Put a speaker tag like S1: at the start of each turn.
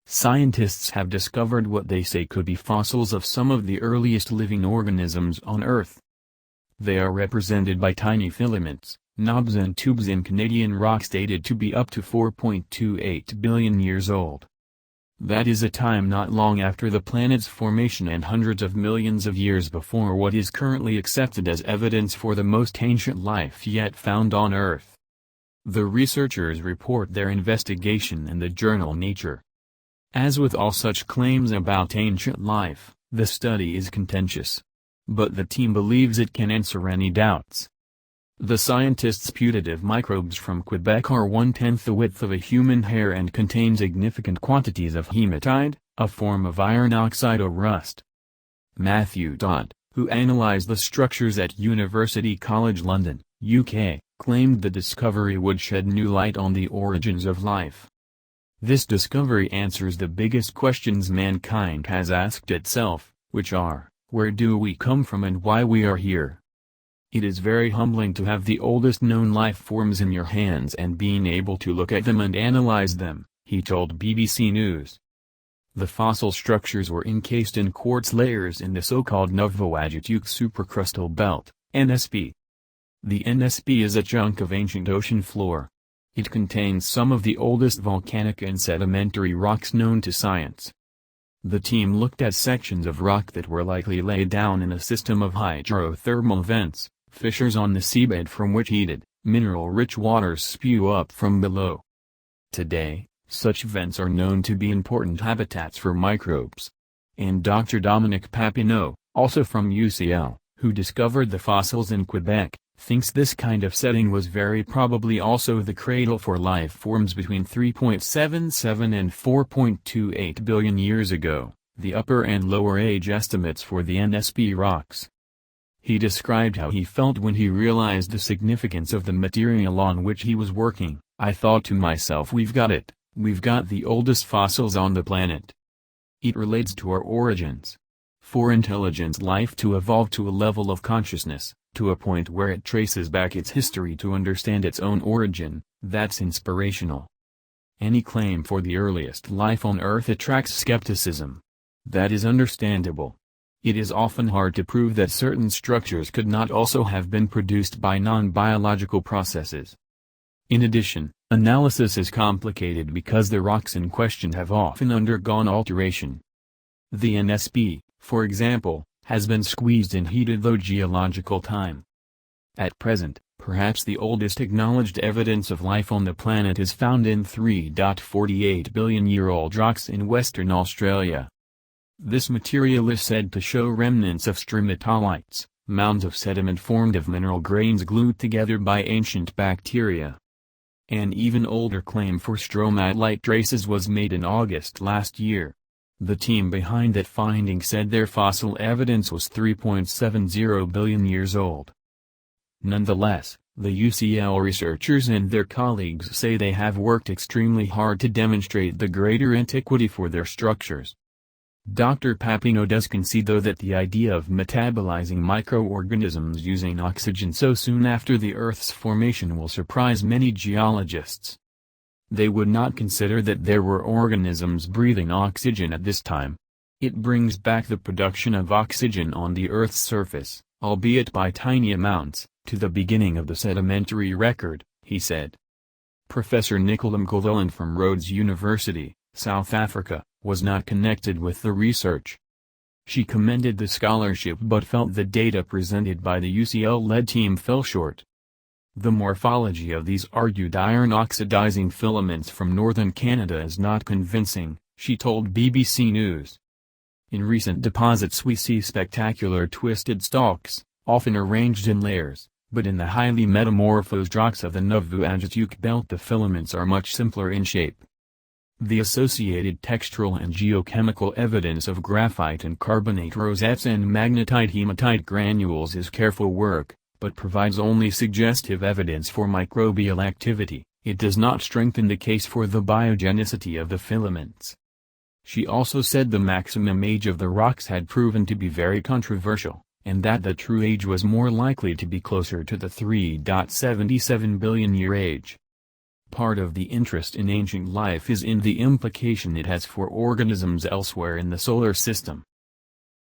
S1: Scientists have discovered what they say could be fossils of some of the earliest living organisms on Earth. They are represented by tiny filaments, knobs and tubes in Canadian rocks dated to be up to 4.28 billion years old. That is a time not long after the planet's formation and hundreds of millions of years before what is currently accepted as evidence for the most ancient life yet found on Earth. The researchers report their investigation in the journal Nature. As with all such claims about ancient life, the study is contentious. But the team believes it can answer any doubts. The scientists' putative microbes from Quebec are 1/10 the width of a human hair and contain significant quantities of hematite, a form of iron oxide or rust. Matthew Dodd, who analyzed the structures at University College London, UK, claimed the discovery would shed new light on the origins of life. This discovery answers the biggest questions mankind has asked itself, which are, where do we come from and why we are here? It is very humbling to have the oldest known life forms in your hands and being able to look at them and analyze them, he told BBC News. The fossil structures were encased in quartz layers in the so-called Novo-Ajituke supercrustal belt, NSP. The NSP is a chunk of ancient ocean floor. It contains some of the oldest volcanic and sedimentary rocks known to science. The team looked at sections of rock that were likely laid down in a system of hydrothermal vents, fissures on the seabed from which heated, mineral-rich waters spew up from below. Today, such vents are known to be important habitats for microbes. And Dr. Dominic Papineau, also from UCL, who discovered the fossils in Quebec, thinks this kind of setting was very probably also the cradle for life forms between 3.77 and 4.28 billion years ago, the upper and lower age estimates for the NSP rocks. He described how he felt when he realized the significance of the material on which he was working. I thought to myself, we've got it, we've got the oldest fossils on the planet. It relates to our origins. For intelligent life to evolve to a level of consciousness, to a point where it traces back its history to understand its own origin, that's inspirational. Any claim for the earliest life on Earth attracts skepticism. That is understandable. It is often hard to prove that certain structures could not also have been produced by non-biological processes. In addition, analysis is complicated because the rocks in question have often undergone alteration. The NSP, for example, has been squeezed and heated through geological time. At present, perhaps the oldest acknowledged evidence of life on the planet is found in 3.48 billion-year-old rocks in Western Australia. This material is said to show remnants of stromatolites, mounds of sediment formed of mineral grains glued together by ancient bacteria. An even older claim for stromatolite traces was made in August last year. The team behind that finding said their fossil evidence was 3.70 billion years old. Nonetheless, the UCL researchers and their colleagues say they have worked extremely hard to demonstrate the greater antiquity for their structures. Dr. Papineau does concede though that the idea of metabolizing microorganisms using oxygen so soon after the Earth's formation will surprise many geologists. They would not consider that there were organisms breathing oxygen at this time. It brings back the production of oxygen on the Earth's surface, albeit by tiny amounts, to the beginning of the sedimentary record, he said. Professor Nicola Mcleland from Rhodes University, South Africa, was not connected with the research. She commended the scholarship but felt the data presented by the UCL-led team fell short. The morphology of these argued iron-oxidizing filaments from northern Canada is not convincing, she told BBC News. In recent deposits we see spectacular twisted stalks, often arranged in layers, but in the highly metamorphosed rocks of the Novo-Ajituke belt the filaments are much simpler in shape. The associated textural and geochemical evidence of graphite and carbonate rosettes and magnetite hematite granules is careful work, but provides only suggestive evidence for microbial activity. It does not strengthen the case for the biogenicity of the filaments. She also said the maximum age of the rocks had proven to be very controversial, and that the true age was more likely to be closer to the 3.77 billion year age. Part of the interest in ancient life is in the implication it has for organisms elsewhere in the solar system.